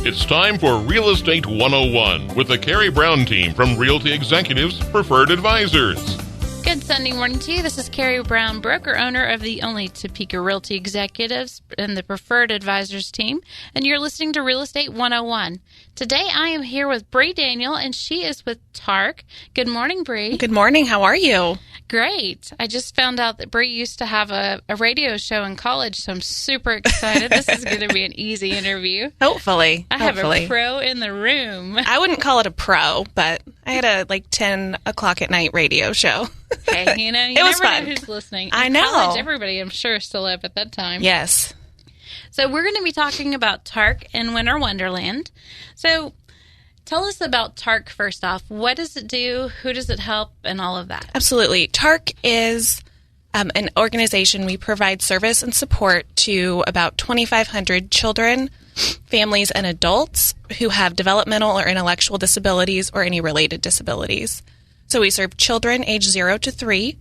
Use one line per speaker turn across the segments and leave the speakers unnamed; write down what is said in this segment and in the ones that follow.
It's time for Real Estate 101 with the Karey Brown team from Realty Executives Preferred Advisors.
Good Sunday morning to you. This is Karey Brown, broker-owner of the only Topeka Realty Executives and the Preferred Advisors team, and you're listening to Real Estate 101. Today I am here with Briana Daniels, and she is with TARC. Good morning, Bri.
Good morning. How are you?
Great. I just found out that Bri used to have a radio show in college, so I'm super excited. This is going to be an easy interview.
Hopefully.
I have a pro in the room.
I wouldn't call it a pro, but I had a 10 o'clock at night radio show.
Okay, you
it was fun.
Know who's listening.
I know.
College, everybody, I'm sure, still up at that time.
Yes.
So we're going to be talking about TARC and Winter Wonderland. So tell us about TARC first off. What does it do? Who does it help? And all of that.
Absolutely. TARC is an organization. We provide service and support to about 2,500 children, families, and adults who have developmental or intellectual disabilities or any related disabilities. So we serve children age 0 to 3,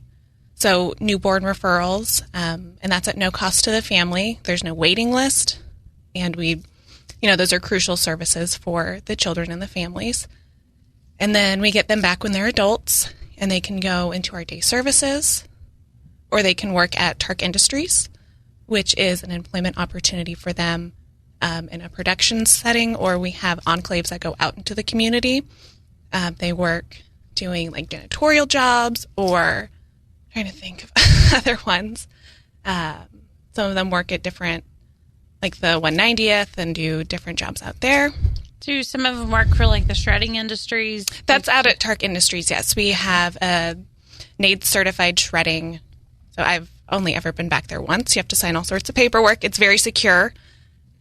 so newborn referrals, and that's at no cost to the family. There's no waiting list, and those are crucial services for the children and the families. And then we get them back when they're adults, and they can go into our day services, or they can work at TARC Industries, which is an employment opportunity for them in a production setting, or we have enclaves that go out into the community. They work doing like janitorial jobs, or trying to think of other ones. Some of them work at different, like the 190th, and do different jobs out there.
Do some of them work for like the shredding industries?
That's out at TARC Industries, yes. We have a NAIDS certified shredding. So I've only ever been back there once. You have to sign all sorts of paperwork. It's very secure.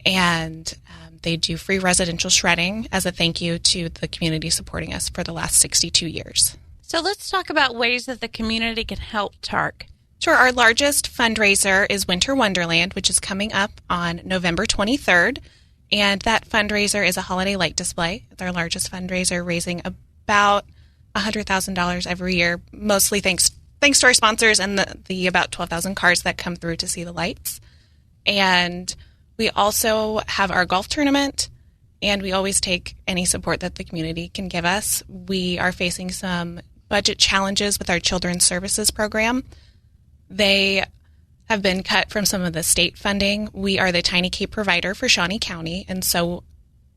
And they do free residential shredding as a thank you to the community supporting us for the last 62 years.
So let's talk about ways that the community can help TARC.
Sure. Our largest fundraiser is Winter Wonderland, which is coming up on November 23rd. And that fundraiser is a holiday light display. It's our largest fundraiser, raising about $100,000 every year, mostly thanks to our sponsors and the about 12,000 cars that come through to see the lights. And we also have our golf tournament, and we always take any support that the community can give us. We are facing some budget challenges with our children's services program. They have been cut from some of the state funding. We are the Tiny Cape provider for Shawnee County, and so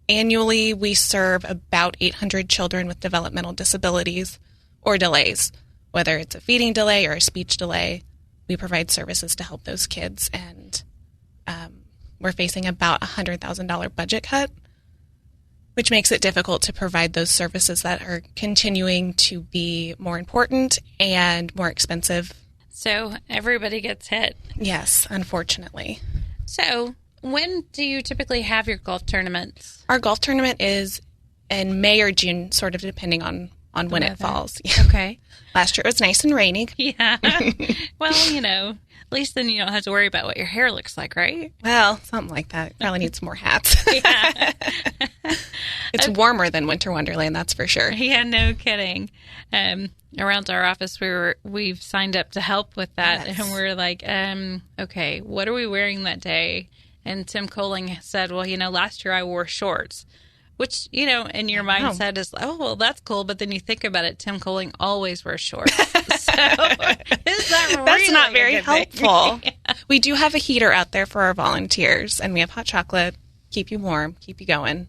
annually we serve about 800 children with developmental disabilities or delays, whether it's a feeding delay or a speech delay. We provide services to help those kids, and we're facing about $100,000 budget cut, which makes it difficult to provide those services that are continuing to be more important and more expensive.
So everybody gets hit.
Yes, unfortunately.
So when do you typically have your golf tournaments?
Our golf tournament is in May or June, sort of depending on when it falls.
Okay.
Last year it was nice and rainy.
Yeah. Well, at least then you don't have to worry about what your hair looks like, right?
Well, something like that. Probably need some more hats.
Yeah.
It's warmer than Winter Wonderland, that's for sure.
Yeah, no kidding. Around our office, we've signed up to help with that, yes. And we're like, okay, what are we wearing that day? And Tim Coling said, well, last year I wore shorts. Which, in your mindset is, oh, well, that's cool. But then you think about it, Tim Coling always wears shorts. So is that really
That's not very helpful.
Yeah.
We do have a heater out there for our volunteers, and we have hot chocolate, keep you warm, keep you going.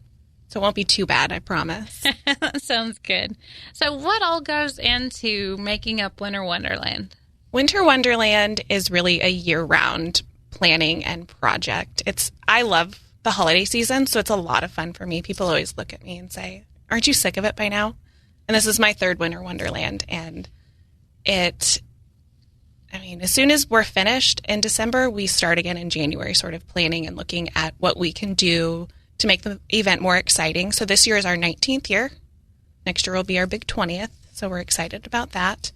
So it won't be too bad, I promise.
That sounds good. So what all goes into making up Winter Wonderland?
Winter Wonderland is really a year-round planning and project. I love the holiday season, so it's a lot of fun for me. People always look at me and say, aren't you sick of it by now? And this is my third Winter Wonderland, and as soon as we're finished in December, we start again in January, sort of planning and looking at what we can do to make the event more exciting. So this year is our 19th year. Next year will be our big 20th, so we're excited about that.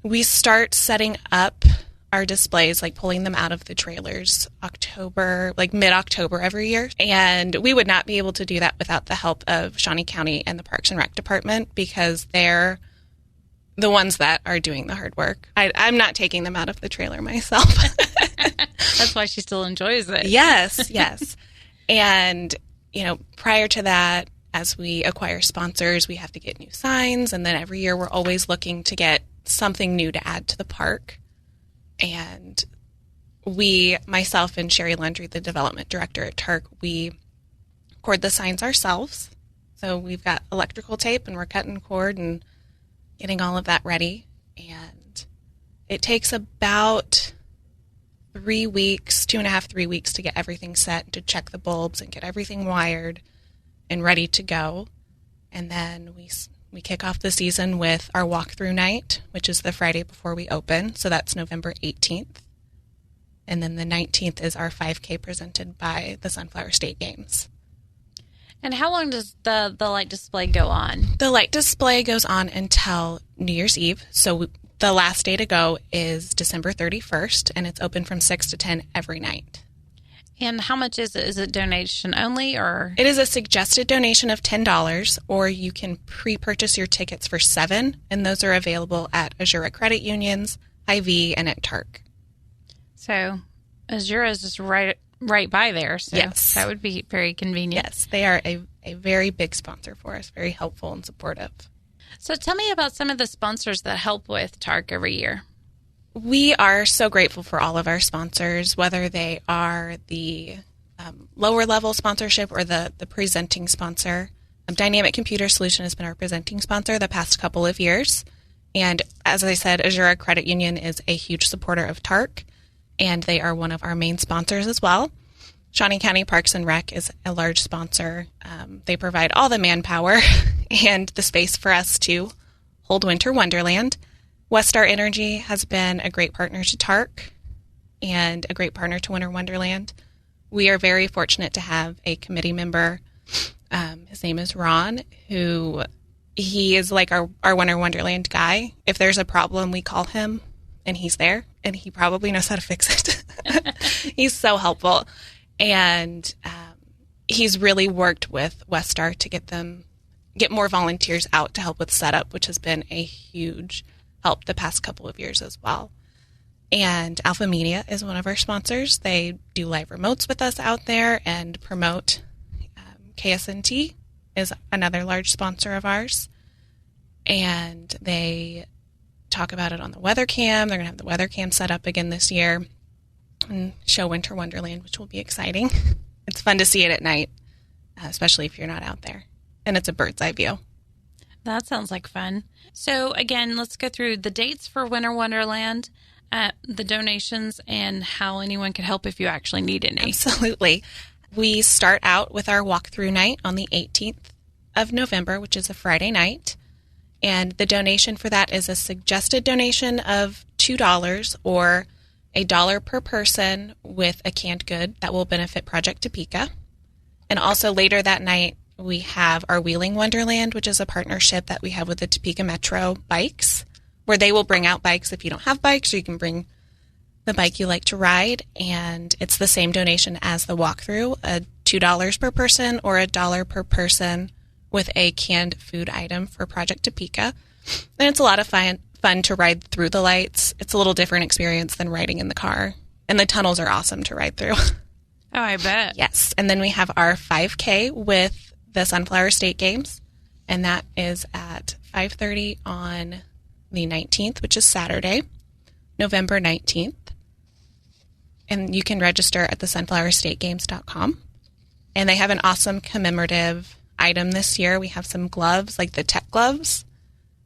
We start setting up our displays, like pulling them out of the trailers mid-October every year. And we would not be able to do that without the help of Shawnee County and the Parks and Rec Department, because they're the ones that are doing the hard work. I'm not taking them out of the trailer myself.
That's why she still enjoys it.
Yes. And prior to that, as we acquire sponsors, we have to get new signs. And then every year we're always looking to get something new to add to the park. And myself and Sherry Landry, the development director at TARC, we cord the signs ourselves. So we've got electrical tape and we're cutting cord and getting all of that ready. And it takes about 3 weeks, 2.5, 3 weeks to get everything set, to check the bulbs and get everything wired and ready to go. And then we kick off the season with our walkthrough night, which is the Friday before we open. So that's November 18th. And then the 19th is our 5K presented by the Sunflower State Games.
And how long does the light display go on?
The light display goes on until New Year's Eve. So the last day to go is December 31st, and it's open from 6 to 10 every night.
And how much is it? Is it donation only, or?
It is a suggested donation of $10, or you can pre-purchase your tickets for $7, and those are available at Azura Credit Unions, IV, and at TARC.
So Azura is just right by there, so
yes,
that would be very convenient.
Yes, they are a very big sponsor for us, very helpful and supportive.
So tell me about some of the sponsors that help with TARC every year.
We are so grateful for all of our sponsors, whether they are the lower level sponsorship or the presenting sponsor. Dynamic Computer Solution has been our presenting sponsor the past couple of years. And as I said, Azura Credit Union is a huge supporter of TARC, and they are one of our main sponsors as well. Shawnee County Parks and Rec is a large sponsor. They provide all the manpower and the space for us to hold Winter Wonderland. Westar Energy has been a great partner to TARC and a great partner to Winter Wonderland. We are very fortunate to have a committee member. His name is Ron, he is like our Winter Wonderland guy. If there's a problem, we call him, and he's there, and he probably knows how to fix it. He's so helpful. And he's really worked with Westar to get more volunteers out to help with setup, which has been a huge help the past couple of years as well. And Alpha Media is one of our sponsors. They do live remotes with us out there and promote. KSNT is another large sponsor of ours. And they talk about it on the weather cam. They're going to have the weather cam set up again this year and show Winter Wonderland, which will be exciting. It's fun to see it at night, especially if you're not out there. And it's a bird's eye view.
That sounds like fun. So again, let's go through the dates for Winter Wonderland, the donations, and how anyone can help if you actually need any.
Absolutely. We start out with our walkthrough night on the 18th of November, which is a Friday night. And the donation for that is a suggested donation of $2 or $1 per person with a canned good that will benefit Project Topeka. And also later that night, we have our Wheeling Wonderland, which is a partnership that we have with the Topeka Metro Bikes, where they will bring out bikes if you don't have bikes, or you can bring the bike you like to ride. And it's the same donation as the walkthrough, $2 per person or $1 per person with a canned food item for Project Topeka. And it's a lot of fun to ride through the lights. It's a little different experience than riding in the car. And the tunnels are awesome to ride through.
Oh, I bet.
Yes. And then we have our 5K with the Sunflower State Games, and that is at 5:30 on the 19th, which is Saturday, November 19th. And you can register at the sunflowerstategames.com. And they have an awesome commemorative item this year. We have some gloves, like the tech gloves,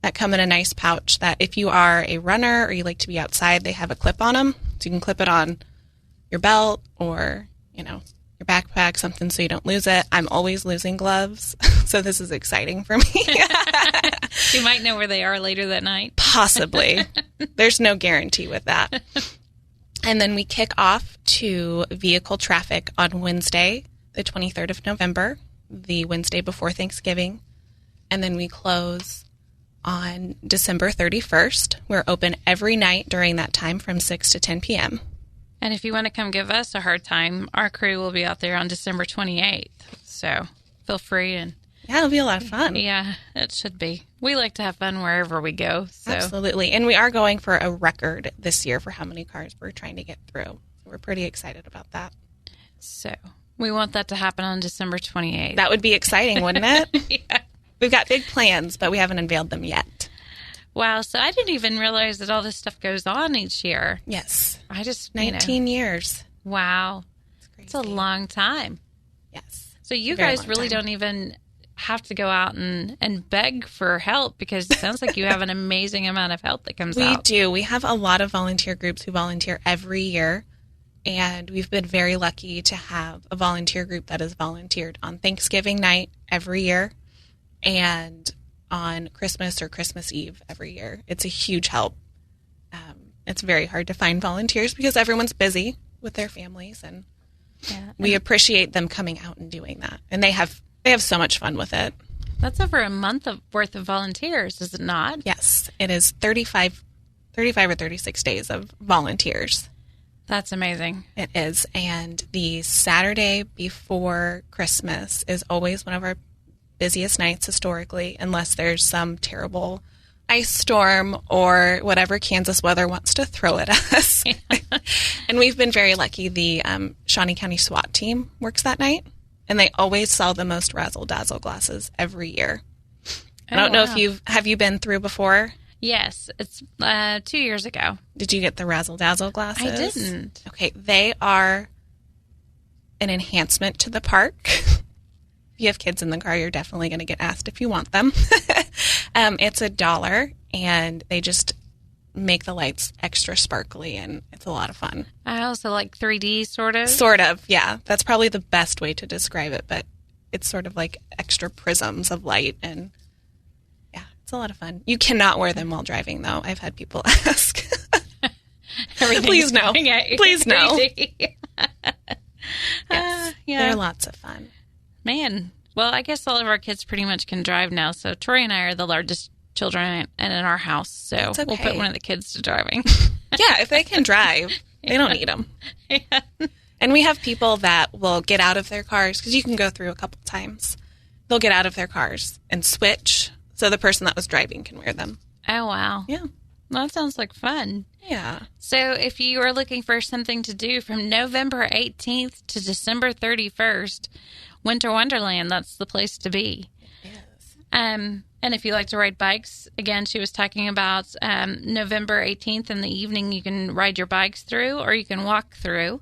that come in a nice pouch that if you are a runner or you like to be outside, they have a clip on them. So you can clip it on your belt or, your backpack, something so you don't lose it. I'm always losing gloves, so this is exciting for me.
You might know where they are later that night.
Possibly. There's no guarantee with that. And then we kick off to vehicle traffic on Wednesday, the 23rd of November, the Wednesday before Thanksgiving. And then we close on December 31st. We're open every night during that time from 6 to 10 p.m.
And if you want to come give us a hard time, our crew will be out there on December 28th. So feel free. And
yeah, it'll be a lot of fun.
Yeah, it should be. We like to have fun wherever we go. So.
Absolutely. And we are going for a record this year for how many cars we're trying to get through. So we're pretty excited about that.
So We want that to happen on December 28th.
That would be exciting, wouldn't it?
Yeah.
We've got big plans, but we haven't unveiled them yet.
Wow, so I didn't even realize that all this stuff goes on each year.
Yes.
I just,
19 years.
Wow. It's a long time.
Yes.
So you guys really don't even have to go out and beg for help, because it sounds like you have an amazing amount of help that comes out.
We do. We have a lot of volunteer groups who volunteer every year, and we've been very lucky to have a volunteer group that has volunteered on Thanksgiving night every year and on Christmas or Christmas Eve every year. It's a huge help. It's very hard to find volunteers because everyone's busy with their families, and we appreciate them coming out and doing that. And they have so much fun with it.
That's over a month worth of volunteers, is it not?
Yes, it is 35 or 36 days of volunteers.
That's amazing.
It is. And the Saturday before Christmas is always one of our busiest nights historically, unless there's some terrible ice storm or whatever Kansas weather wants to throw at us. And we've been very lucky. The Shawnee County SWAT team works that night, and they always sell the most razzle-dazzle glasses every year. I don't know if have you been through before?
Yes, it's 2 years ago.
Did you get the razzle-dazzle glasses?
I didn't.
Okay, they are an enhancement to the park. If you have kids in the car, you're definitely going to get asked if you want them. It's $1, and they just make the lights extra sparkly, and it's a lot of fun.
I also like 3D, sort of.
Sort of, yeah. That's probably the best way to describe it, but it's sort of like extra prisms of light, and yeah, it's a lot of fun. You cannot wear them while driving, though. I've had people ask. Please no. Please no. Yes, they're lots of fun.
Man, well, I guess all of our kids pretty much can drive now. So Tori and I are the largest children in our house. So we'll put one of the kids to driving.
Yeah, if they can drive, they don't need them. Yeah. And we have people that will get out of their cars, because you can go through a couple times. They'll get out of their cars and switch so the person that was driving can wear them.
Oh, wow.
Yeah.
Well, that sounds like fun.
Yeah.
So if you are looking for something to do from November 18th to December 31st, Winter Wonderland, that's the place to be.
Yes.
And if you like to ride bikes, again, she was talking about November 18th in the evening, you can ride your bikes through, or you can walk through.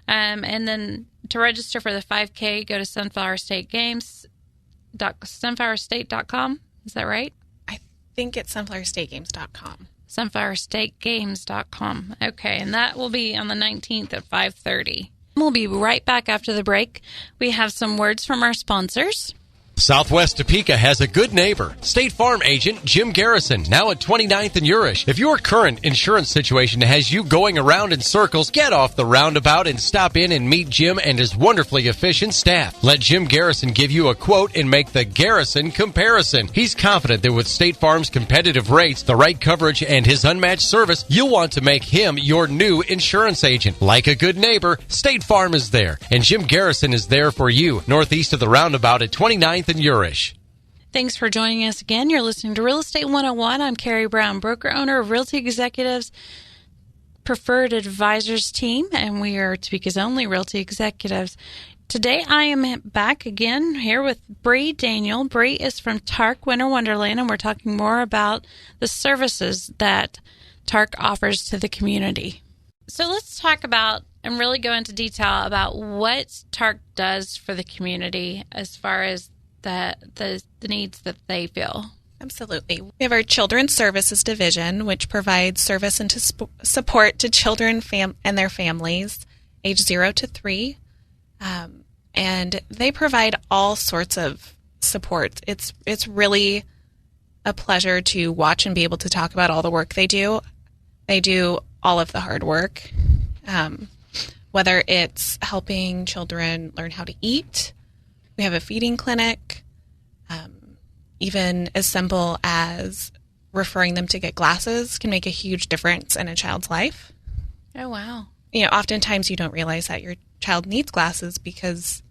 And then to register for the 5K, go to sunflowerstate.com. Is that right?
I think it's sunflowerstategames.com.
sunflowerstategames.com. Okay, and that will be on the 19th at 5:30. We'll be right back after the break. We have some words from our sponsors.
Southwest Topeka has a good neighbor. State Farm agent Jim Garrison, now at 29th and Urish. If your current insurance situation has you going around in circles, get off the roundabout and stop in and meet Jim and his wonderfully efficient staff. Let Jim Garrison give you a quote and make the Garrison comparison. He's confident that with State Farm's competitive rates, the right coverage, and his unmatched service, you'll want to make him your new insurance agent. Like a good neighbor, State Farm is there, and Jim Garrison is there for you, northeast of the roundabout at 29th and Urish.
Thanks for joining us again. You're listening to Real Estate 101. I'm Karey Brown, broker owner of Realty Executives Preferred Advisors team, and we are Topeka's only Realty Executives. Today I am back again here with Briana Daniels. Bri is from TARC Winter Wonderland, and we're talking more about the services that TARC offers to the community. So let's talk about and really go into detail about what TARC does for the community as far as the needs that they feel.
Absolutely. We have our Children's Services Division, which provides service and support to children and their families, age 0 to 3. And they provide all sorts of support. It's really a pleasure to watch and be able to talk about all the work they do. They do all of the hard work, whether it's helping children learn how to eat. We have a feeding clinic, even as simple as referring them to get glasses can make a huge difference in a child's life.
Oh, wow.
You know, oftentimes you don't realize that your child needs glasses because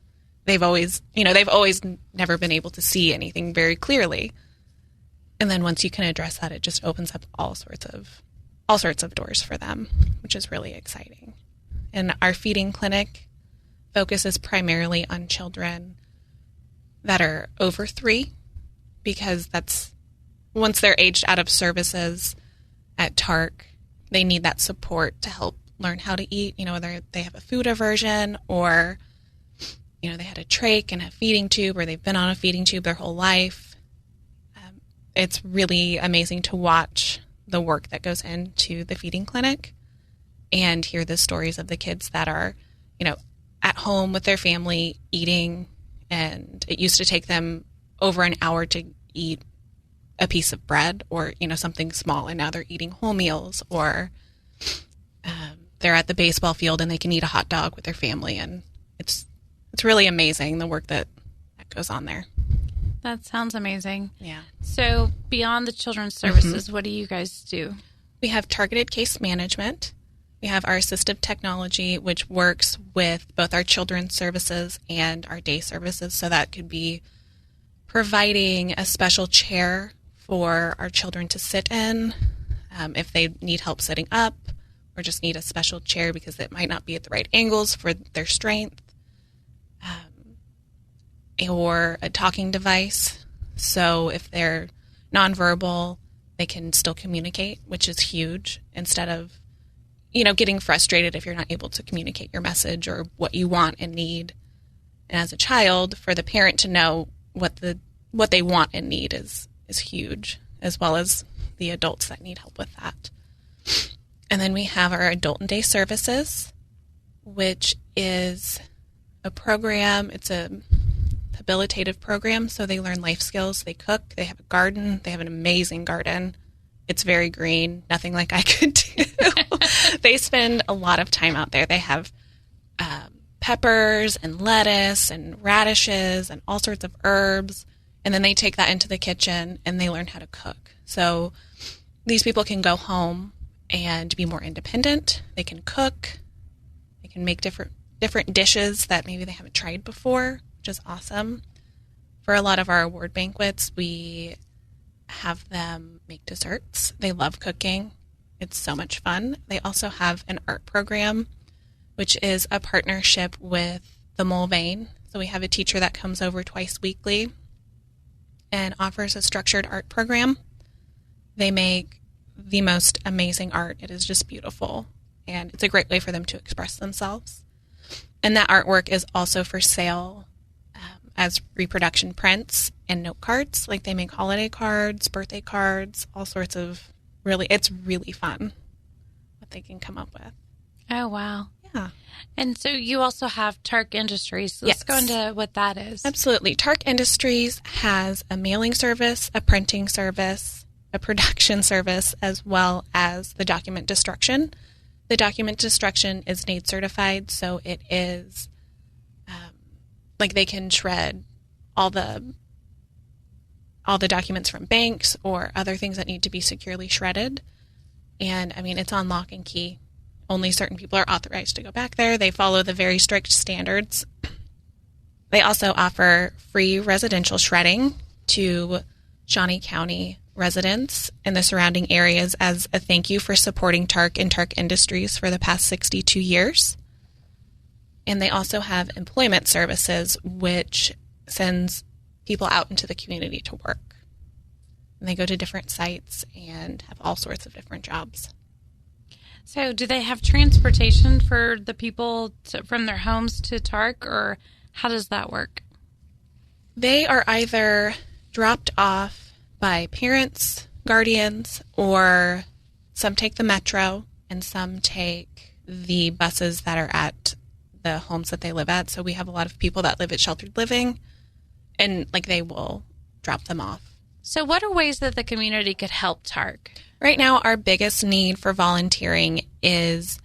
they've always never been able to see anything very clearly. And then once you can address that, it just opens up all sorts of doors for them, which is really exciting. And our feeding clinic focuses primarily on children that are over 3, because that's once they're aged out of services at TARC, they need that support to help learn how to eat, whether they have a food aversion or, they had a trach and a feeding tube, or they've been on a feeding tube their whole life. It's really amazing to watch the work that goes into the feeding clinic and hear the stories of the kids that are, at home with their family eating, and it used to take them over an hour to eat a piece of bread or, something small, and now they're eating whole meals, or they're at the baseball field and they can eat a hot dog with their family, and it's really amazing the work that goes on there.
That sounds amazing.
Yeah.
So beyond the children's services, what do you guys do?
We have targeted case management. We have our assistive technology, which works with both our children's services and our day services. So that could be providing a special chair for our children to sit in if they need help sitting up, or just need a special chair because it might not be at the right angles for their strength, or a talking device. So if they're nonverbal, they can still communicate, which is huge, instead of getting frustrated if you're not able to communicate your message or what you want and need. And as a child, for the parent to know what they want and need is huge, as well as the adults that need help with that. And then we have our adult and day services, which is a program. It's a habilitative program, so they learn life skills. They cook. They have a garden. They have an amazing garden. It's very green, nothing like I could do. They spend a lot of time out there. They have peppers and lettuce and radishes and all sorts of herbs, and then they take that into the kitchen and they learn how to cook. So these people can go home and be more independent. They can cook. They can make different dishes that maybe they haven't tried before, which is awesome. For a lot of our award banquets, we have them make desserts. They love cooking. It's so much fun. They also have an art program, which is a partnership with the Mulvane. So we have a teacher that comes over twice weekly and offers a structured art program. They make the most amazing art. It is just beautiful, and it's a great way for them to express themselves. And that artwork is also for sale as reproduction prints and note cards. Like, they make holiday cards, birthday cards, all sorts of it's really fun what they can come up with.
Oh, wow.
Yeah.
And so you also have TARC Industries. Let's go into what that is.
Absolutely. TARC Industries has a mailing service, a printing service, a production service, as well as the document destruction. The document destruction is NAID certified, so it is they can shred all the documents from banks or other things that need to be securely shredded. And it's on lock and key. Only certain people are authorized to go back there. They follow the very strict standards. They also offer free residential shredding to Shawnee County residents in the surrounding areas as a thank you for supporting TARC and TARC Industries for the past 62 years. And they also have employment services, which sends people out into the community to work. And they go to different sites and have all sorts of different jobs.
So do they have transportation for the people from their homes to TARC, or how does that work?
They are either dropped off by parents, guardians, or some take the metro and some take the buses that are at the homes that they live at. So we have a lot of people that live at sheltered living, and they will drop them off.
So what are ways that the community could help TARC?
Right now, our biggest need for volunteering is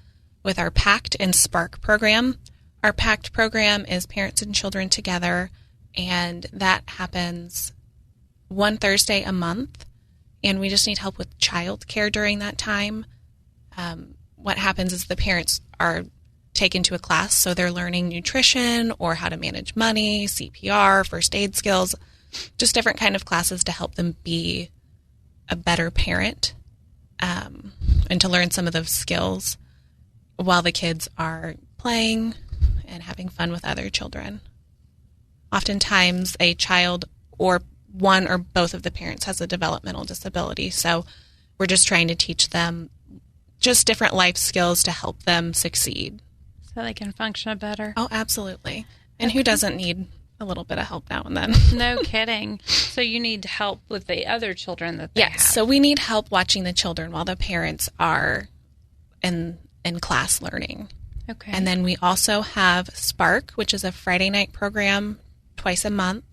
with our PACT and SPARK program. Our PACT program is Parents and Children Together, and that happens one Thursday a month, and we just need help with childcare during that time. What happens is the parents are taken to a class, so they're learning nutrition or how to manage money, CPR, first aid skills, just different kind of classes to help them be a better parent, and to learn some of those skills while the kids are playing and having fun with other children. Oftentimes, a child or one or both of the parents has a developmental disability, so we're just trying to teach them just different life skills to help them succeed.
So they can function better.
Oh, absolutely. And who doesn't need a little bit of help now and then?
No kidding. So you need help with the other children that they have.
Yes, so we need help watching the children while the parents are in class learning.
Okay.
And then we also have Spark, which is a Friday night program twice a month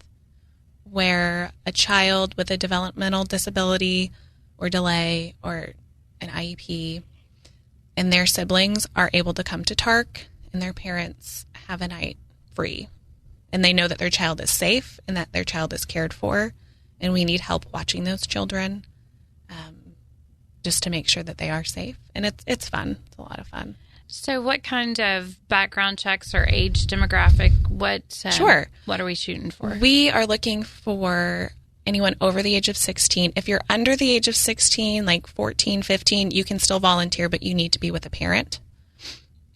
where a child with a developmental disability or delay or an IEP and their siblings are able to come to TARC and their parents have a night free. And they know that their child is safe and that their child is cared for. And we need help watching those children just to make sure that they are safe. And it's fun. It's a lot of fun.
So what kind of background checks or age demographic,
Sure.
What are we shooting for?
We are looking for anyone over the age of 16. If you're under the age of 16, like 14, 15, you can still volunteer, but you need to be with a parent.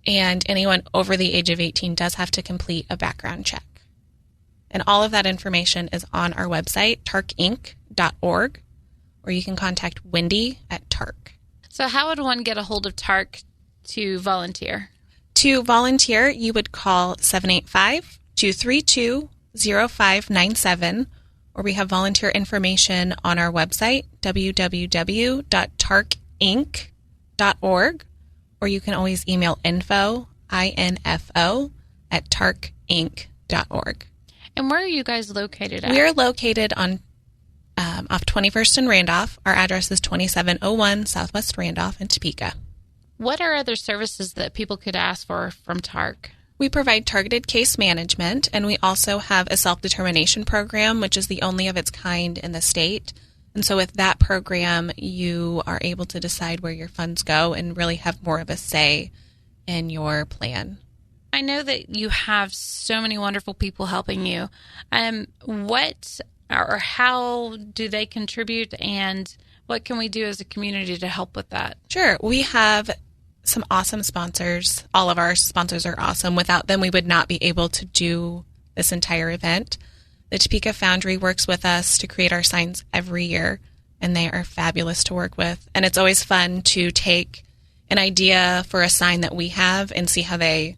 And anyone over the age of 18 does have to complete a background check. And all of that information is on our website, tarcinc.org, or you can contact Wendy at TARC.
So how would one get a hold of TARC to volunteer?
To volunteer, you would call 785-232-0597, or we have volunteer information on our website, www.tarcinc.org, or you can always email info, I-N-F-O, at tarcinc.org.
And where are you guys located at?
We're located on off 21st and Randolph. Our address is 2701 Southwest Randolph in Topeka.
What are other services that people could ask for from TARC?
We provide targeted case management, and we also have a self-determination program, which is the only of its kind in the state. And so with that program, you are able to decide where your funds go and really have more of a say in your plan.
I know that you have so many wonderful people helping you. What or how do they contribute, and what can we do as a community to help with that?
Sure. We have some awesome sponsors. All of our sponsors are awesome. Without them, we would not be able to do this entire event. The Topeka Foundry works with us to create our signs every year, and they are fabulous to work with. And it's always fun to take an idea for a sign that we have and see how they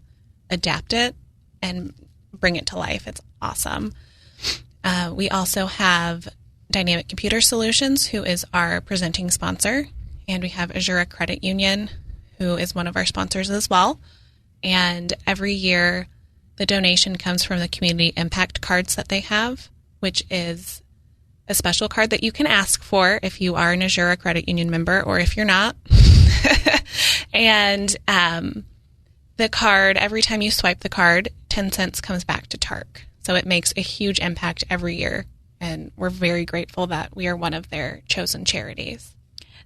adapt it and bring it to life. It's awesome. We also have Dynamic Computer Solutions, who is our presenting sponsor, and we have Azura Credit Union, who is one of our sponsors as well. And every year, the donation comes from the community impact cards that they have, which is a special card that you can ask for if you are an Azura Credit Union member or if you're not. And the card, every time you swipe the card, 10 cents comes back to TARC. So it makes a huge impact every year. And we're very grateful that we are one of their chosen charities.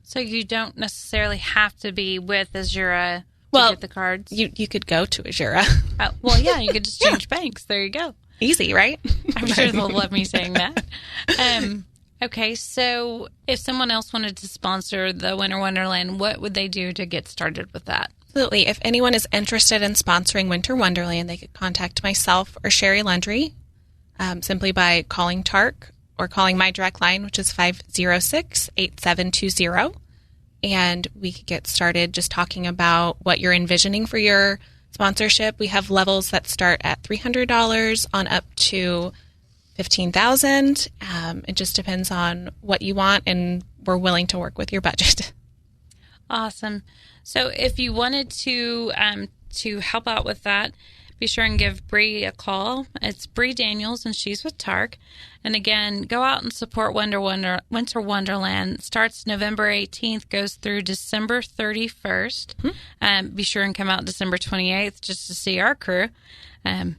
So you don't necessarily have to be with Azura to get the cards?
You could go to Azura.
Well, yeah, you could just change banks. There you go.
Easy, right?
I'm sure they'll love me saying that. Okay, so if someone else wanted to sponsor the Winter Wonderland, what would they do to get started with that?
Absolutely. If anyone is interested in sponsoring Winter Wonderland, they could contact myself or Sherry Lundry simply by calling TARC or calling my direct line, which is 506-8720. And we could get started just talking about what you're envisioning for your sponsorship. We have levels that start at $300 on up to $15,000. It just depends on what you want, and we're willing to work with your budget.
Awesome. So if you wanted to help out with that, be sure and give Bree a call. It's Briana Daniels, and she's with TARC. And again, go out and support Winter Wonderland. It starts November 18th, goes through December 31st. Mm-hmm. Be sure and come out December 28th just to see our crew. You're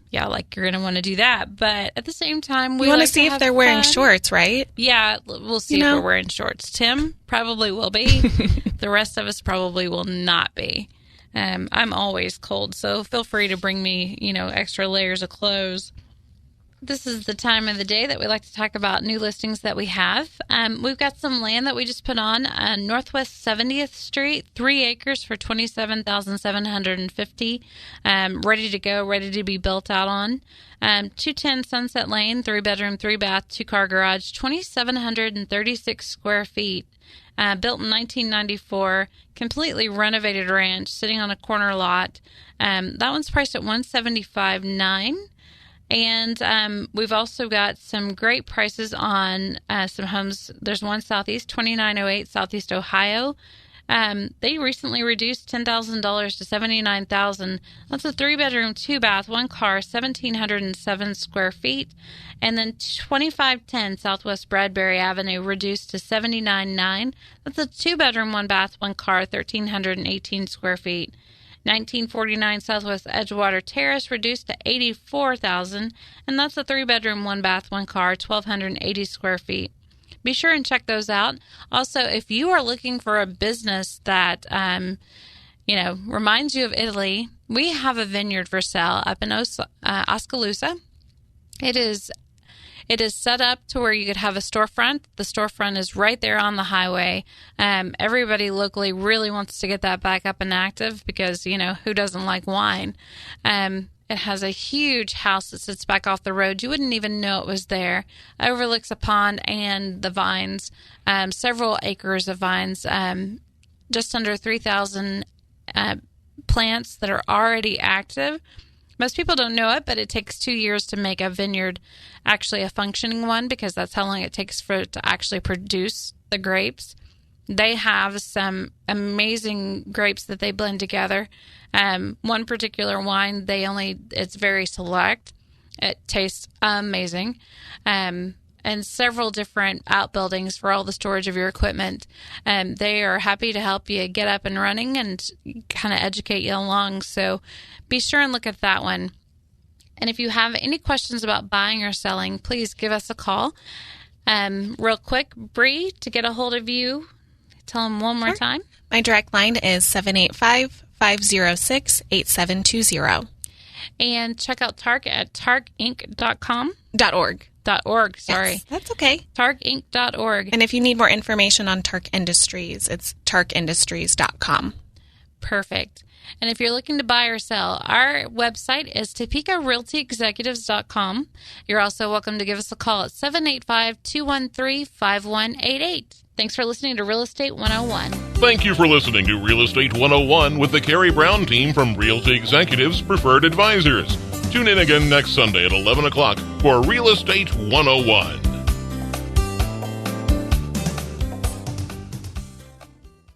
going to want to do that. But at the same time, we want to
see if they're wearing shorts, right?
Yeah, we'll see if we're wearing shorts. Tim probably will be. The rest of us probably will not be. I'm always cold, so feel free to bring me, extra layers of clothes. This is the time of the day that we like to talk about new listings that we have. We've got some land that we just put on Northwest 70th Street, 3 acres for $27,750, ready to go, ready to be built out on. 210 Sunset Lane, 3-bedroom, 3-bath, 2-car garage, 2,736 square feet. Built in 1994, completely renovated ranch, sitting on a corner lot. That one's priced at $175,900. And we've also got some great prices on some homes. There's one southeast, 2908 Southeast Ohio. They recently reduced $10,000 to $79,000. That's a 3-bedroom, 2-bath, 1-car, 1,707 square feet. And then 2510 Southwest Bradbury Avenue reduced to $79,900. That's a 2-bedroom, 1-bath, 1-car, 1,318 square feet. 1949 Southwest Edgewater Terrace reduced to $84,000, and that's a 3-bedroom, 1-bath, 1-car, 1,280 square feet. Be sure and check those out. Also, if you are looking for a business that, reminds you of Italy, we have a vineyard for sale up in Oskaloosa. It is set up to where you could have a storefront. The storefront is right there on the highway. Everybody locally really wants to get that back up and active because, who doesn't like wine? It has a huge house that sits back off the road. You wouldn't even know it was there. It overlooks a pond and the vines, several acres of vines, just under 3,000 plants that are already active. Most people don't know it, but it takes 2 years to make a vineyard actually a functioning one because that's how long it takes for it to actually produce the grapes. They have some amazing grapes that they blend together. One particular wine, it's very select. It tastes amazing. And several different outbuildings for all the storage of your equipment. They are happy to help you get up and running and kind of educate you along. So be sure and look at that one. And if you have any questions about buying or selling, please give us a call. Real quick, Bree, to get a hold of you, tell them one more time.
My direct line is 785-506-8720.
And check out TARC at tarcinc.com.
.org,
sorry.
Yes, that's okay.
tarcinc.org.
And if you need more information on TARC Industries, it's tarcindustries.com.
Perfect. And if you're looking to buy or sell, our website is topekarealtyexecutives.com. You're also welcome to give us a call at 785-213-5188. Thanks for listening to Real Estate 101.
Thank you for listening to Real Estate 101 with the Karey Brown team from Realty Executives Preferred Advisors. Tune in again next Sunday at 11 o'clock for Real Estate 101.